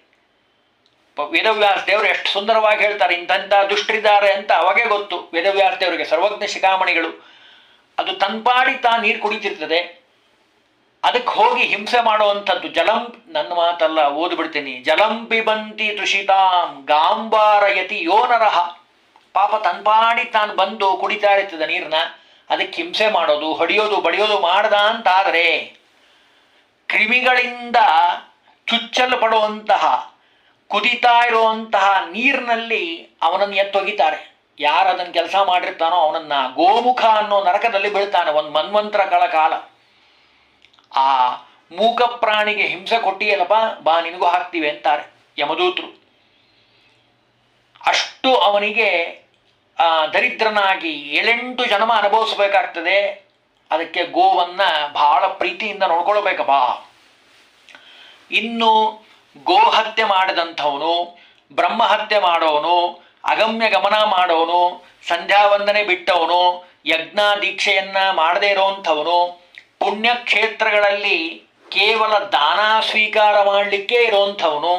[SPEAKER 1] ವೇದವ್ಯಾಸ ದೇವರು ಎಷ್ಟು ಸುಂದರವಾಗಿ ಹೇಳ್ತಾರೆ, ಇಂಥ ದುಷ್ಟರಿದ್ದಾರೆ ಅಂತ ಅವಾಗೇ ಗೊತ್ತು ವೇದವ್ಯಾಸ ದೇವರಿಗೆ, ಸರ್ವಜ್ಞ ಶಿಖಾಮಣಿಗಳು. ಅದು ತನ್ಪಾಡಿ ನೀರು ಕುಡಿತಿರ್ತದೆ, ಅದಕ್ಕೆ ಹೋಗಿ ಹಿಂಸೆ ಮಾಡುವಂಥದ್ದು. ಜಲಂ, ನನ್ನ ಮಾತಲ್ಲ ಓದ್ಬಿಡ್ತೀನಿ, ಜಲಂ ಪಿಬಂತಿ ತುಷಿತಾಂ ಗಾಂಬಾರಯತಿ ಯೋ ನರಹ. ಪಾಪ ತನ್ಪಾಡಿ ತಾನು ಬಂದು ಕುಡಿತಾ ಇರ್ತದೆ ನೀರನ್ನ, ಅದಕ್ಕೆ ಹಿಂಸೆ ಮಾಡೋದು, ಹೊಡೆಯೋದು ಬಡಿಯೋದು ಮಾಡ್ದ ಅಂತಾದರೆ ಕ್ರಿಮಿಗಳಿಂದ ಚುಚ್ಚಲ್ಪಡುವಂತಹ ಕುದಿತಾ ಇರುವಂತಹ ನೀರಿನಲ್ಲಿ ಅವನನ್ನು ಎತ್ತೊಗಿತಾರೆ. ಯಾರು ಅದನ್ನು ಕೆಲಸ ಮಾಡಿರ್ತಾನೋ ಅವನನ್ನು ಗೋಮುಖ ಅನ್ನೋ ನರಕದಲ್ಲಿ ಬೀಳ್ತಾನೆ ಒಂದು ಮನ್ವಂತರಗಳ ಕಾಲ. ಆ ಮೂಕ ಪ್ರಾಣಿಗೆ ಹಿಂಸೆ ಕೊಟ್ಟಿಯಲ್ಲಪ್ಪ, ಬಾ ನಿನಗೂ ಹಾಕ್ತೀವಿ ಅಂತಾರೆ ಯಮದೂತರು. ಅಷ್ಟು ಅವನಿಗೆ ದರಿದ್ರನಾಗಿ 7-8 ಜನ್ಮ ಅನುಭವಿಸಬೇಕಾಗ್ತದೆ. ಅದಕ್ಕೆ ಗೋವನ್ನ ಬಹಳ ಪ್ರೀತಿಯಿಂದ ನೋಡ್ಕೊಳ್ಬೇಕಪ್ಪ. ಇನ್ನು ಗೋಹತ್ಯೆ ಮಾಡಿದಂಥವನು, ಬ್ರಹ್ಮಹತ್ಯೆ ಮಾಡೋನು, ಅಗಮ್ಯ ಗಮನ ಮಾಡೋನು, ಸಂಧ್ಯಾವಂದನೆ ಬಿಟ್ಟವನು, ಯಜ್ಞ ದೀಕ್ಷೆಯನ್ನ ಮಾಡದೇ ಇರೋವಂಥವನು, ಪುಣ್ಯಕ್ಷೇತ್ರಗಳಲ್ಲಿ ಕೇವಲ ದಾನ ಸ್ವೀಕಾರ ಮಾಡಲಿಕ್ಕೆ ಇರೋವಂಥವನು,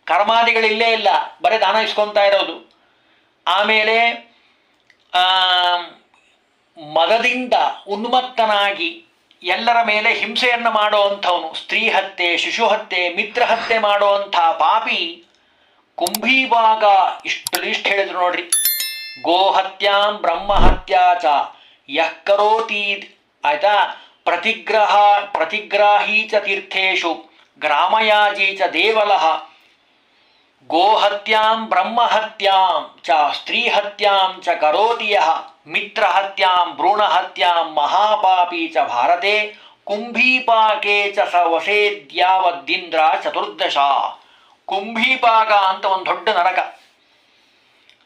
[SPEAKER 1] ಕರ್ಮಾದಿಗಳಿಲ್ಲೇ ಇಲ್ಲ, ಬರೀ ದಾನ ಇಸ್ಕೊತಾ ಇರೋದು. ಆಮೇಲೆ ಮದದಿಂದ ಉನ್ಮತ್ತನಾಗಿ ಎಲ್ಲರ ಮೇಲೆ ಹಿಂಸೆಯನ್ನು ಮಾಡುವಂಥವನು, ಸ್ತ್ರೀ ಹತ್ಯೆ, ಶಿಶು ಹತ್ಯೆ, ಮಿತ್ರ ಹತ್ಯೆ ಮಾಡುವಂಥ ಪಾಪಿ ಕುಂಭೀಭಾಗ. ಇಷ್ಟು ಲಿಸ್ಟ್ ಹೇಳಿದ್ರು ನೋಡ್ರಿ. ಗೋಹತ್ಯಾಂ ಬ್ರಹ್ಮಹತ್ಯಾ ಚ ಯಃ ಕರೋತಿ, ಆಯ್ತಾ, ಪ್ರತಿಗ್ರಾಹೀ ಚ ತೀರ್ಥೇಶು ಗ್ರಾಮಯಾಜಿ ಚ ದೇವಲಃ. ಗೋಹತ್ಯಾಂ ಬ್ರಹ್ಮಹತ್ಯಾಂ ಚ ಸ್ತ್ರೀಹತ್ಯಾಂ ಚ ಕರೋತಿ ಯಃ ಮಿತ್ರಹತ್ಯಾಂ ಭ್ರೂಣಹತ್ಯಾಂ ಮಹಾಪಾಪಿ ಚ ಭಾರತೆ ಕುಂಭೀಪಾಕೆ ಚ ಸ ವಸೇದ್ಯಾವದ್ದಿಂದ್ರ ಚತುರ್ದಶ. ಕುಂಭೀಪಾಕ ಅಂತ ಒಂದು ದೊಡ್ಡ ನರಕ.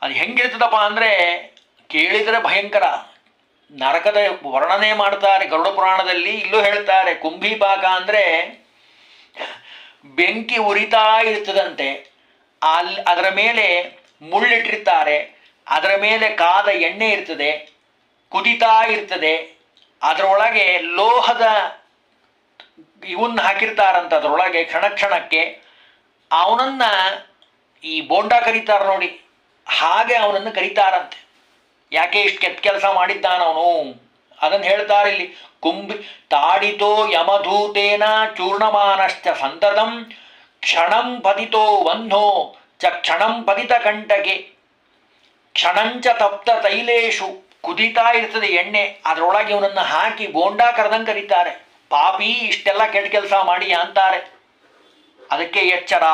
[SPEAKER 1] ಅದು ಹೆಂಗಿರ್ತದಪ್ಪ ಅಂದರೆ ಕೇಳಿದರೆ ಭಯಂಕರ. ನರಕದ ವರ್ಣನೆ ಮಾಡ್ತಾರೆ ಗರುಡ ಪುರಾಣದಲ್ಲಿ, ಇಲ್ಲೂ ಹೇಳ್ತಾರೆ. ಕುಂಭೀಪಾಕ ಅಂದರೆ ಬೆಂಕಿ ಉರಿತಾ ಇರ್ತದಂತೆ, ಅದರ ಮೇಲೆ ಮುಳ್ಳಿಟ್ಟಿರ್ತಾರೆ, ಅದರ ಮೇಲೆ ಕಾದ ಎಣ್ಣೆ ಇರ್ತದೆ, ಕುದಿತಾ ಇರ್ತದೆ, ಅದರೊಳಗೆ ಲೋಹದ ಇವನ್ನ ಹಾಕಿರ್ತಾರಂತ ಅದರೊಳಗೆ ಕ್ಷಣಕ್ಕೆ. ಅವನನ್ನ ಈ ಬೋಂಡ ಕರೀತಾರ ನೋಡಿ, ಹಾಗೆ ಅವನನ್ನು ಕರೀತಾರಂತೆ. ಯಾಕೆ ಇಷ್ಟು ಕೆಟ್ಟ ಕೆಲಸ ಮಾಡಿದ್ದಾನವನು ಅದನ್ನು ಹೇಳ್ತಾರೆ ಇಲ್ಲಿ. ತಾಡಿತೋ ಯಮಧೂತೇನ ಚೂರ್ಣಮಾನಶ್ಚ ಸಂತತಂ ಕ್ಷಣಂ ಪತಿತೋ ವಹ್ನೋ ಚ ಕ್ಷಣಂ ಪತಿತ ಕಂಟಕೆ ಕ್ಷಣಂಚ ತಪ್ತ ತೈಲೇಶು. ಕುದಿತಾ ಇರ್ತದೆ ಎಣ್ಣೆ, ಅದರೊಳಗೆ ಇವನನ್ನು ಹಾಕಿ ಬೋಂಡ ಕರೆದಂಗೆ ಕರೀತಾರೆ. ಪಾಪಿ ಇಷ್ಟೆಲ್ಲ ಕೆಟ್ಟ ಕೆಲಸ ಮಾಡಿ ಅಂತಾರೆ. ಅದಕ್ಕೆ ಎಚ್ಚರ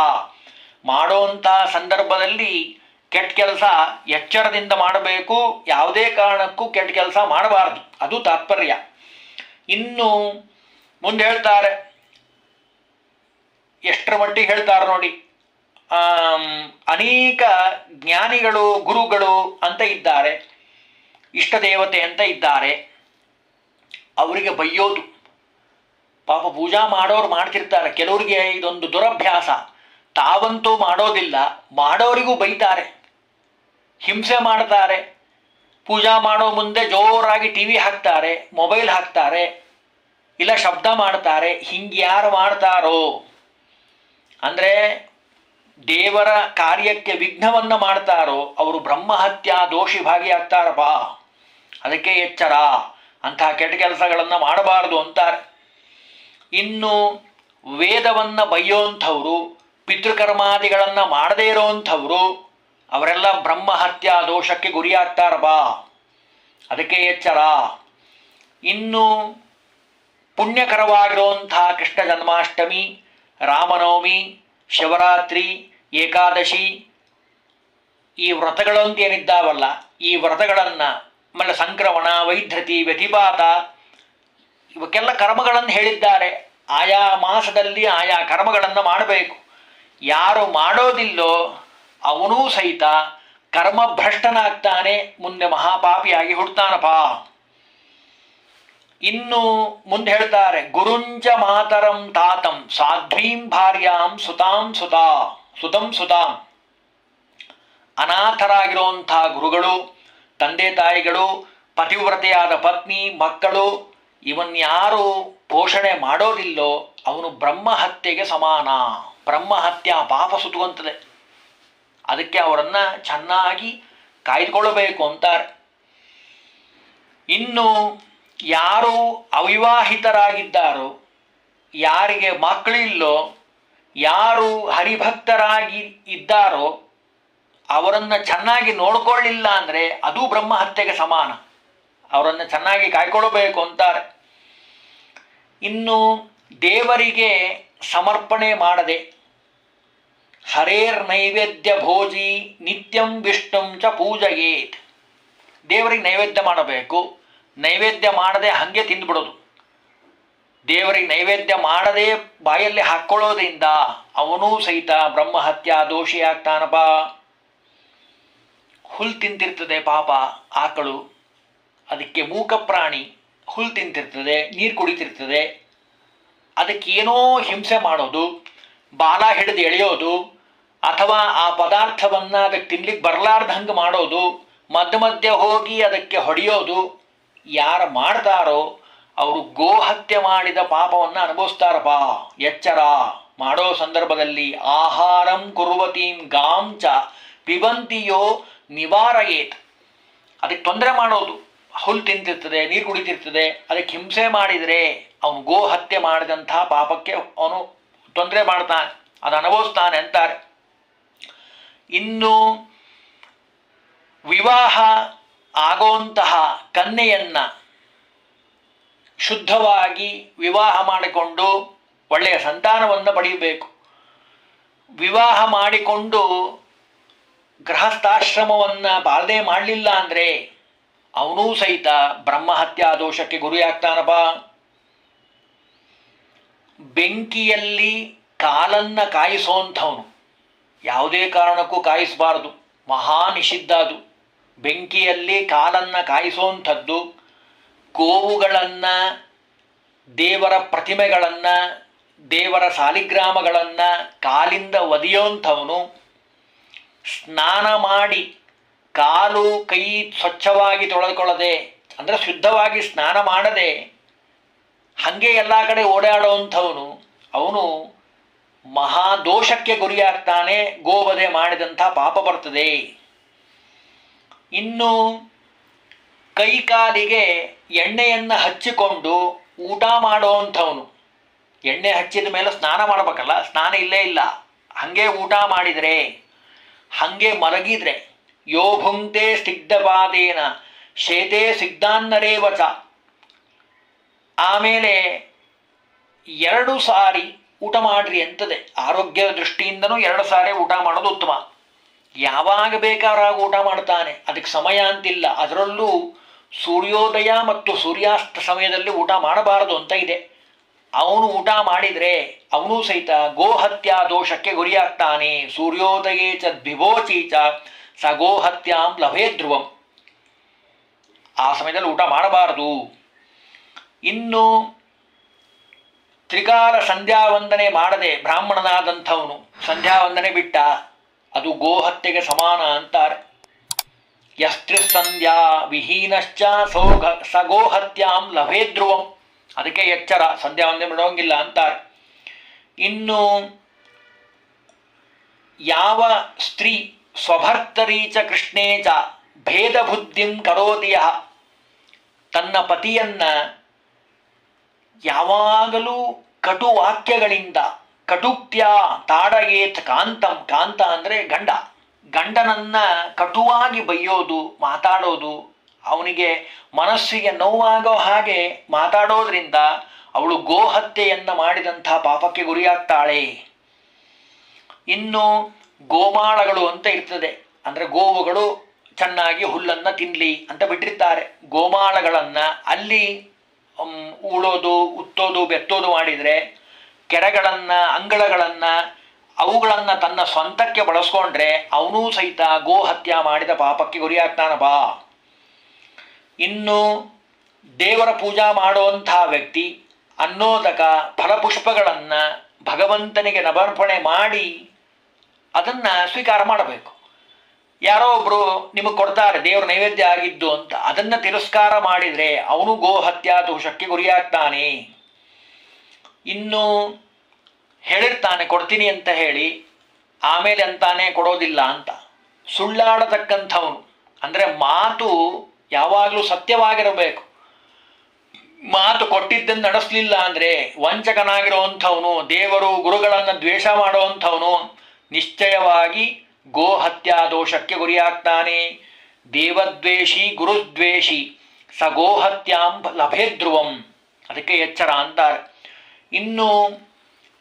[SPEAKER 1] ಮಾಡೋಂಥ ಸಂದರ್ಭದಲ್ಲಿ ಕೆಟ್ಟ ಕೆಲಸ ಎಚ್ಚರದಿಂದ ಮಾಡಬೇಕು, ಯಾವುದೇ ಕಾರಣಕ್ಕೂ ಕೆಟ್ಟ ಕೆಲಸ ಮಾಡಬಾರ್ದು, ಅದು ತಾತ್ಪರ್ಯ. ಇನ್ನು ಮುಂದೆ ಹೇಳ್ತಾರೆ, ಎಷ್ಟರ ಮಟ್ಟಿಗೆ ಹೇಳ್ತಾರೆ ನೋಡಿ. ಅನೇಕ ಜ್ಞಾನಿಗಳು ಗುರುಗಳು ಅಂತ ಇದ್ದಾರೆ, ಇಷ್ಟ ದೇವತೆ ಅಂತ ಇದ್ದಾರೆ, ಅವರಿಗೆ ಬೈಯೋದು. ಪಾಪ ಪೂಜಾ ಮಾಡೋರು ಮಾಡ್ತಿರ್ತಾರೆ, ಕೆಲವರಿಗೆ ಇದೊಂದು ದುರಭ್ಯಾಸ. ತಾವಂತೂ ಮಾಡೋದಿಲ್ಲ, ಮಾಡೋರಿಗೂ ಬೈತಾರೆ, ಹಿಂಸೆ ಮಾಡ್ತಾರೆ. ಪೂಜಾ ಮಾಡೋ ಮುಂದೆ ಜೋರಾಗಿ ಟಿವಿ ಹಾಕ್ತಾರೆ, ಮೊಬೈಲ್ ಹಾಕ್ತಾರೆ, ಇಲ್ಲ ಶಬ್ದ ಮಾಡ್ತಾರೆ. ಹಿಂಗೆ ಯಾರು ಮಾಡ್ತಾರೋ ಅಂದರೆ ದೇವರ ಕಾರ್ಯಕ್ಕೆ ವಿಘ್ನವನ್ನು ಮಾಡ್ತಾರೋ ಅವರು ಬ್ರಹ್ಮಹತ್ಯಾ ದೋಷಿ ಭಾಗಿಯಾಗ್ತಾರಪ್ಪ. ಅದಕ್ಕೆ ಎಚ್ಚರ, ಅಂತಹ ಕೆಟ್ಟ ಕೆಲಸಗಳನ್ನು ಮಾಡಬಾರ್ದು ಅಂತಾರೆ. ಇನ್ನು ವೇದವನ್ನು ಬೈಯೋಂಥವ್ರು, ಪಿತೃಕರ್ಮಾದಿಗಳನ್ನು ಮಾಡದೇ ಇರೋವಂಥವ್ರು, ಅವರೆಲ್ಲ ಬ್ರಹ್ಮಹತ್ಯಾ ದೋಷಕ್ಕೆ ಗುರಿಯಾಗ್ತಾರಪ್ಪ. ಅದಕ್ಕೆ ಎಚ್ಚರ. ಇನ್ನು ಪುಣ್ಯಕರವಾಗಿರುವಂಥ ಕೃಷ್ಣ ಜನ್ಮಾಷ್ಟಮಿ, ರಾಮನವಮಿ, ಶಿವರಾತ್ರಿ, ಏಕಾದಶಿ, ಈ ವ್ರತಗಳಂತ ಏನಿದ್ದಾವಲ್ಲ, ಈ ವ್ರತಗಳನ್ನು ಆಮೇಲೆ ಸಂಕ್ರಮಣ, ವೈದ್ರತಿ, ವ್ಯತಿಪಾತ, ಇವಕ್ಕೆಲ್ಲ ಕರ್ಮಗಳನ್ನು ಹೇಳಿದ್ದಾರೆ. ಆಯಾ ಮಾಸದಲ್ಲಿ ಆಯಾ ಕರ್ಮಗಳನ್ನು ಮಾಡಬೇಕು. ಯಾರು ಮಾಡೋದಿಲ್ಲೋ ಅವನೂ ಸಹಿತ ಕರ್ಮಭ್ರಷ್ಟನಾಗ್ತಾನೆ, ಮುಂದೆ ಮಹಾಪಾಪಿಯಾಗಿ ಹುಡ್ತಾನಪ್ಪ. ಇನ್ನು ಮುಂದೆ ಹೇಳ್ತಾರೆ, ಗುರುಂಚ ಮಾತರಂ ತಾತಂ ಸಾಧ್ವೀಂ ಭಾರ್ಯಾಂ ಸುತಾಂ ಸುತಾಂ. ಅನಾಥರಾಗಿರುವಂಥ ಗುರುಗಳು, ತಂದೆ ತಾಯಿಗಳು, ಪತಿವ್ರತೆಯಾದ ಪತ್ನಿ, ಮಕ್ಕಳು ಇವನ್ಯಾರು ಪೋಷಣೆ ಮಾಡೋದಿಲ್ಲೋ ಅವನು ಬ್ರಹ್ಮಹತ್ಯೆಗೆ ಸಮಾನ. ಬ್ರಹ್ಮಹತ್ಯ ಪಾಪ ಸುತ್ತುವಂತದೆ. ಅದಕ್ಕೆ ಅವರನ್ನು ಚೆನ್ನಾಗಿ ಕಾಯ್ದುಕೊಳ್ಳಬೇಕು ಅಂತಾರೆ. ಇನ್ನು ಯಾರು ಅವಿವಾಹಿತರಾಗಿದ್ದಾರೋ, ಯಾರಿಗೆ ಮಕ್ಕಳಿಲ್ಲೋ, ಯಾರು ಹರಿಭಕ್ತರಾಗಿ ಇದ್ದಾರೋ ಅವರನ್ನು ಚೆನ್ನಾಗಿ ನೋಡ್ಕೊಳ್ಳಿಲ್ಲ ಅಂದರೆ ಅದು ಬ್ರಹ್ಮಹತ್ಯೆಗೆ ಸಮಾನ. ಅವರನ್ನು ಚೆನ್ನಾಗಿ ಕಾಯ್ಕೊಳ್ಬೇಕು ಅಂತಾರೆ. ಇನ್ನು ದೇವರಿಗೆ ಸಮರ್ಪಣೆ ಮಾಡದೆ, ಹರೇರ್ ನೈವೇದ್ಯ ಭೋಜಿ ನಿತ್ಯಂ ವಿಷ್ಣುಂ ಚ ಪೂಜಯೇತ್. ದೇವರಿಗೆ ನೈವೇದ್ಯ ಮಾಡಬೇಕು, ನೈವೇದ್ಯ ಮಾಡದೆ ಹಾಗೆ ತಿಂದುಬಿಡೋದು. ದೇವರಿಗೆ ನೈವೇದ್ಯ ಮಾಡದೆ ಬಾಯಲ್ಲಿ ಹಾಕ್ಕೊಳ್ಳೋದ್ರಿಂದ ಅವನೂ ಸಹಿತ ಬ್ರಹ್ಮಹತ್ಯಾ ದೋಷಿಯಾಗ್ತಾನಪ್ಪ. ಹುಲ್ ತಿಂತಿರ್ತದೆ ಪಾಪ ಆಕಳು, ಅದಕ್ಕೆ ಮೂಕ ಪ್ರಾಣಿ ಹುಲ್ ತಿಂತಿರ್ತದೆ, ನೀರು ಕುಡಿತಿರ್ತದೆ. ಅದಕ್ಕೇನೋ ಹಿಂಸೆ ಮಾಡೋದು, ಬಾಲ ಹಿಡಿದು ಎಳೆಯೋದು, ಅಥವಾ ಆ ಪದಾರ್ಥವನ್ನು ಅದಕ್ಕೆ ತಿನ್ಲಿಕ್ಕೆ ಬರಲಾರ್ದಂಗೆ ಮಾಡೋದು, ಮಧ್ಯ ಮಧ್ಯೆ ಹೋಗಿ ಅದಕ್ಕೆ ಹೊಡೆಯೋದು ಯಾರು ಮಾಡ್ತಾರೋ ಅವರು ಗೋಹತ್ಯೆ ಮಾಡಿದ ಪಾಪವನ್ನು ಅನುಭವಿಸ್ತಾರಪ್ಪ. ಎಚ್ಚರ ಮಾಡೋ ಸಂದರ್ಭದಲ್ಲಿ ಆಹಾರಂ ಕುರ್ವತೀಂ ಗಾಂ ಚ ಪಿಬಂತಿಯೋ ನಿವಾರಯೇತ್. ಅದಕ್ಕೆ ತೊಂದರೆ ಮಾಡೋದು, ಹುಲ್ಲು ತಿಂತಿರ್ತದೆ, ನೀರು ಕುಡಿತಿರ್ತದೆ, ಅದಕ್ಕೆ ಹಿಂಸೆ ಮಾಡಿದರೆ ಅವನು ಗೋ ಹತ್ಯೆ ಮಾಡಿದಂಥ ಪಾಪಕ್ಕೆ ಅವನು ತೊಂದರೆ ಮಾಡ್ತಾನೆ, ಅದು ಅನುಭವಿಸ್ತಾನೆ ಅಂತಾರೆ. ಇನ್ನು ವಿವಾಹ ಆಗುವಂತಹ ಕನ್ಯೆಯನ್ನು ಶುದ್ಧವಾಗಿ ವಿವಾಹ ಮಾಡಿಕೊಂಡು ಒಳ್ಳೆಯ ಸಂತಾನವನ್ನು ಪಡೆಯಬೇಕು. ವಿವಾಹ ಮಾಡಿಕೊಂಡು ಗೃಹಸ್ಥಾಶ್ರಮವನ್ನು ಪಾಲನೆ ಮಾಡಲಿಲ್ಲ ಅಂದರೆ ಅವನೂ ಸಹಿತ ಬ್ರಹ್ಮಹತ್ಯಾ ದೋಷಕ್ಕೆ ಗುರಿಯಾಗ್ತಾನಪ್ಪ. ಬೆಂಕಿಯಲ್ಲಿ ಕಾಲನ್ನು ಕಾಯಿಸೋಂಥವನು ಯಾವುದೇ ಕಾರಣಕ್ಕೂ ಕಾಯಿಸಬಾರದು, ಮಹಾ ನಿಷಿದ್ಧ ಅದು. ಬೆಂಕಿಯಲ್ಲಿ ಕಾಲನ್ನು ಕಾಯಿಸೋಂಥದ್ದು, ಗೋವುಗಳನ್ನು, ದೇವರ ಪ್ರತಿಮೆಗಳನ್ನು, ದೇವರ ಸಾಲಿಗ್ರಾಮಗಳನ್ನು ಕಾಲಿಂದ ಒದೆಯೋಂಥವನು, ಸ್ನಾನ ಮಾಡಿ ಕಾಲು ಕೈ ಸ್ವಚ್ಛವಾಗಿ ತೊಳೆದುಕೊಳ್ಳದೆ, ಅಂದರೆ ಶುದ್ಧವಾಗಿ ಸ್ನಾನ ಮಾಡದೆ ಹಾಗೆ ಎಲ್ಲ ಕಡೆ ಓಡಾಡುವಂಥವನು, ಅವನು ಮಹಾದೋಷಕ್ಕೆ ಗುರಿಯಾಗ್ತಾನೆ. ಗೋವಧೆ ಮಾಡಿದಂಥ ಪಾಪ ಬರ್ತದೆ. ಇನ್ನು ಕೈಕಾಲಿಗೆ ಎಣ್ಣೆಯನ್ನು ಹಚ್ಚಿಕೊಂಡು ಊಟ ಮಾಡುವಂಥವನು, ಎಣ್ಣೆ ಹಚ್ಚಿದ ಮೇಲೆ ಸ್ನಾನ ಮಾಡಬೇಕಲ್ಲ, ಸ್ನಾನ ಇಲ್ಲೇ ಇಲ್ಲ, ಹಾಗೆ ಊಟ ಮಾಡಿದರೆ, ಹಾಗೆ ಮಲಗಿದರೆ, ಯೋ ಭುಂಕ್ತೆ ಸ್ನಿಗ್ಧಪಾದೇನ ಶೇತೆ ಸಿಗ್ಧಾನ್ನರೇವಚ. ಆಮೇಲೆ 2 ಸಾರಿ ಊಟ ಮಾಡ್ರಿ ಅಂತದೆ. ಆರೋಗ್ಯದ ದೃಷ್ಟಿಯಿಂದನೂ 2 ಸಾರಿ ಊಟ ಮಾಡೋದು ಉತ್ತಮ. ಯಾವಾಗ ಬೇಕಾದ್ರಾಗ ಊಟ ಮಾಡ್ತಾನೆ, ಅದಕ್ಕೆ ಸಮಯ ಅಂತಿಲ್ಲ. ಅದರಲ್ಲೂ ಸೂರ್ಯೋದಯ ಮತ್ತು ಸೂರ್ಯಾಸ್ತ ಸಮಯದಲ್ಲಿ ಊಟ ಮಾಡಬಾರದು ಅಂತ ಇದೆ. ಅವನು ಊಟ ಮಾಡಿದರೆ ಅವನು ಸಹಿತ ಗೋಹತ್ಯಾ ದೋಷಕ್ಕೆ ಗುರಿಯಾಗ್ತಾನೆ. ಸೂರ್ಯೋದಯೇ ಚ ದ್ವಿಭೋಚಿ ಚ ಸ ಗೋಹತ್ಯಾಂ ಲಭೇ ಧ್ರುವಂ. ಆ ಸಮಯದಲ್ಲಿ ಊಟ ಮಾಡಬಾರದು. ಇನ್ನು ತ್ರಿಕಾಲ ಸಂಧ್ಯಾವಂದನೆ ಮಾಡದೆ ಬ್ರಾಹ್ಮಣನಾದಂಥವನು ಸಂಧ್ಯಾವಂದನೆ ಬಿಟ್ಟ, ಅದು ಗೋಹತ್ಯೆಗೆ ಸಮಾನ ಅಂತಾರೆ. ಯಸ್ತ್ರಿಸಂಧ್ಯಾ ವಿಹೀನಶ್ಚ ಸ ಗೋಹತ್ಯಾಂ ಲಭೇ ಧ್ರುವಂ. ಅದಕ್ಕೆ ಎಚ್ಚರ, ಸಂಧ್ಯಾವಂದನೆ ಬಿಡೋಂಗಿಲ್ಲ ಅಂತಾರೆ. ಇನ್ನು ಯಾವ ಸ್ತ್ರೀ ಸ್ವಭರ್ತರೀ ಚ ಕೃಷ್ಣೇ ಚ ಭೇದ ಬುದ್ಧಿಂ ಕರೋತಿ ಯಃ, ತನ್ನ ಪತಿಯನ್ನ ಯಾವಾಗಲೂ ಕಟು ವಾಕ್ಯಗಳಿಂದ ಕಟುಕ್ತ್ಯ ತಾಡಯೇತ್ ಕಾಂತಂ. ಕಾಂತ ಅಂದರೆ ಗಂಡ. ಗಂಡನನ್ನ ಕಟುವಾಗಿ ಬೈಯೋದು, ಮಾತಾಡೋದು, ಅವನಿಗೆ ಮನಸ್ಸಿಗೆ ನೋವಾಗೋ ಹಾಗೆ ಮಾತಾಡೋದ್ರಿಂದ ಅವಳು ಗೋಹತ್ಯೆಯನ್ನು ಮಾಡಿದಂಥ ಪಾಪಕ್ಕೆ ಗುರಿಯಾಗ್ತಾಳೆ. ಇನ್ನು ಗೋಮಾಳಗಳು ಅಂತ ಇರ್ತದೆ, ಅಂದರೆ ಗೋವುಗಳು ಚೆನ್ನಾಗಿ ಹುಲ್ಲನ್ನು ತಿನ್ನಲಿ ಅಂತ ಬಿಟ್ಟಿರ್ತಾರೆ. ಗೋಮಾಳಗಳನ್ನು ಅಲ್ಲಿ ಉಳೋದು, ಉತ್ತೋದು, ಬೆತ್ತೋದು ಮಾಡಿದರೆ ಕೆರೆಗಳನ್ನು, ಅಂಗಳಗಳನ್ನು ಅವುಗಳನ್ನು ತನ್ನ ಸ್ವಂತಕ್ಕೆ ಬಳಸ್ಕೊಂಡ್ರೆ ಅವನೂ ಸಹಿತ ಗೋಹತ್ಯ ಮಾಡಿದ ಪಾಪಕ್ಕೆ ಗುರಿಯಾಗ್ತಾನಪ್ಪ. ಇನ್ನು ದೇವರ ಪೂಜಾ ಮಾಡುವಂತಹ ವ್ಯಕ್ತಿ ಅನ್ನೋದಕ ಫಲಪುಷ್ಪಗಳನ್ನು ಭಗವಂತನಿಗೆ ಸಮರ್ಪಣೆ ಮಾಡಿ ಅದನ್ನು ಸ್ವೀಕಾರ ಮಾಡಬೇಕು. ಯಾರೋ ಒಬ್ಬರು ನಿಮಗೆ ಕೊಡ್ತಾರೆ ದೇವರ ನೈವೇದ್ಯ ಆಗಿದ್ದು ಅಂತ, ಅದನ್ನು ತಿರಸ್ಕಾರ ಮಾಡಿದರೆ ಅವನು ಗೋಹತ್ಯಾ ದೋಷಕ್ಕೆ ಗುರಿಯಾಗ್ತಾನೆ. ಇನ್ನು ಹೇಳಿರ್ತಾನೆ ಕೊಡ್ತೀನಿ ಅಂತ ಹೇಳಿ ಆಮೇಲೆ ಅಂತಾನೆ ಕೊಡೋದಿಲ್ಲ ಅಂತ ಸುಳ್ಳಾಡತಕ್ಕಂಥವನು, ಅಂದರೆ ಮಾತು ಯಾವಾಗಲೂ ಸತ್ಯವಾಗಿರಬೇಕು. ಮಾತು ಕೊಟ್ಟಿದ್ದನ್ನು ನಡೆಸಲಿಲ್ಲ ಅಂದರೆ ವಂಚಕನಾಗಿರುವಂಥವನು, ದೇವರು ಗುರುಗಳನ್ನು ದ್ವೇಷ ಮಾಡುವಂಥವನು ನಿಶ್ಚಯವಾಗಿ ಗೋಹತ್ಯಾ ದೋಷಕ್ಕೆ ಗುರಿಯಾಗ್ತಾನೆ. ದೇವದ್ವೇಷಿ ಗುರುದ್ವೇಷಿ ಸ ಗೋಹತ್ಯಾಂ ಲಭೇಧ್ರುವಂ, ಅದಕ್ಕೆ ಎಚ್ಚರ ಅಂತಾರೆ. ಇನ್ನು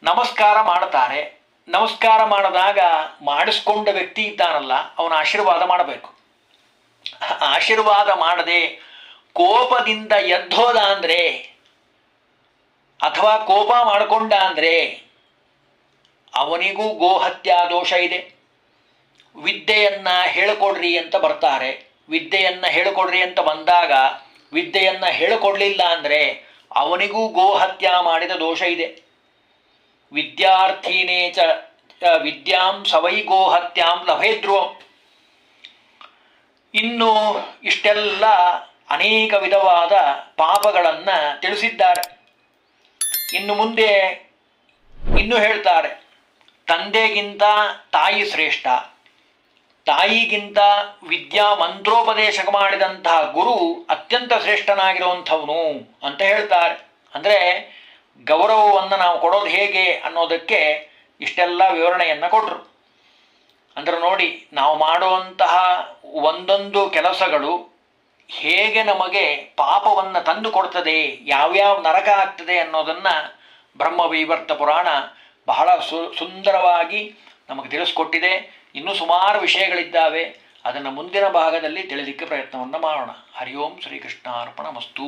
[SPEAKER 1] ನಮಸ್ಕಾರ ಮಾಡ್ತಾರೆ. ನಮಸ್ಕಾರ ಮಾಡಿದಾಗ ಮಾಡಿಸ್ಕೊಂಡ ವ್ಯಕ್ತಿ ಇದ್ದಾನಲ್ಲ ಅವನ ಆಶೀರ್ವಾದ ಮಾಡಬೇಕು. ಆಶೀರ್ವಾದ ಮಾಡದೆ ಕೋಪದಿಂದ ಎದ್ದೋದ ಅಂದರೆ ಅಥವಾ ಕೋಪ ಮಾಡಿಕೊಂಡ ಅಂದರೆ ಅವನಿಗೂ ಗೋಹತ್ಯಾ ದೋಷ ಇದೆ. ವಿದ್ಯೆಯನ್ನು ಹೇಳಿಕೊಡ್ರಿ ಅಂತ ಬರ್ತಾರೆ. ವಿದ್ಯೆಯನ್ನು ಹೇಳಿಕೊಡ್ರಿ ಅಂತ ಬಂದಾಗ ವಿದ್ಯೆಯನ್ನು ಹೇಳಿಕೊಡ್ಲಿಲ್ಲ ಅಂದರೆ ಅವನಿಗೂ ಗೋಹತ್ಯಾ ಮಾಡಿದ ದೋಷ ಇದೆ. ವಿದ್ಯಾರ್ಥಿನೇ ಚ ವಿದ್ಯಾಂ ಸವೈ ಗೋಹತ್ಯಾಂ ಲಭೇಧ್ರುವಂ. ಇನ್ನು ಇಷ್ಟೆಲ್ಲ ಅನೇಕ ವಿಧವಾದ ಪಾಪಗಳನ್ನು ತಿಳಿಸಿದ್ದಾರೆ. ಇನ್ನು ಮುಂದೆ ಇನ್ನೂ ಹೇಳ್ತಾರೆ, ತಂದೆಗಿಂತ ತಾಯಿ ಶ್ರೇಷ್ಠ, ತಾಯಿಗಿಂತ ವಿದ್ಯಾ ಮಂತ್ರೋಪದೇಶ ಮಾಡಿದಂತಹ ಗುರು ಅತ್ಯಂತ ಶ್ರೇಷ್ಠನಾಗಿರುವಂಥವನು ಅಂತ ಹೇಳ್ತಾರೆ. ಅಂದರೆ ಗೌರವವನ್ನು ನಾವು ಕೊಡೋದು ಹೇಗೆ ಅನ್ನೋದಕ್ಕೆ ಇಷ್ಟೆಲ್ಲ ವಿವರಣೆಯನ್ನು ಕೊಟ್ಟರು. ಅಂದರೆ ನೋಡಿ, ನಾವು ಮಾಡುವಂತಹ ಒಂದೊಂದು ಕೆಲಸಗಳು ಹೇಗೆ ನಮಗೆ ಪಾಪವನ್ನು ತಂದು ಕೊಡ್ತದೆ, ಯಾವ್ಯಾವ ನರಕ ಆಗ್ತದೆ ಅನ್ನೋದನ್ನು ಬ್ರಹ್ಮವೈವರ್ತ ಪುರಾಣ ಬಹಳ ಸುಂದರವಾಗಿ ನಮಗೆ ತಿಳಿಸ್ಕೊಟ್ಟಿದೆ. ಇನ್ನೂ ಸುಮಾರು ವಿಷಯಗಳಿದ್ದಾವೆ, ಅದನ್ನು ಮುಂದಿನ ಭಾಗದಲ್ಲಿ ತಿಳಿಲಿಕ್ಕೆ ಪ್ರಯತ್ನವನ್ನು ಮಾಡೋಣ. ಹರಿ ಓಂ ಶ್ರೀಕೃಷ್ಣಾರ್ಪಣಮಸ್ತು.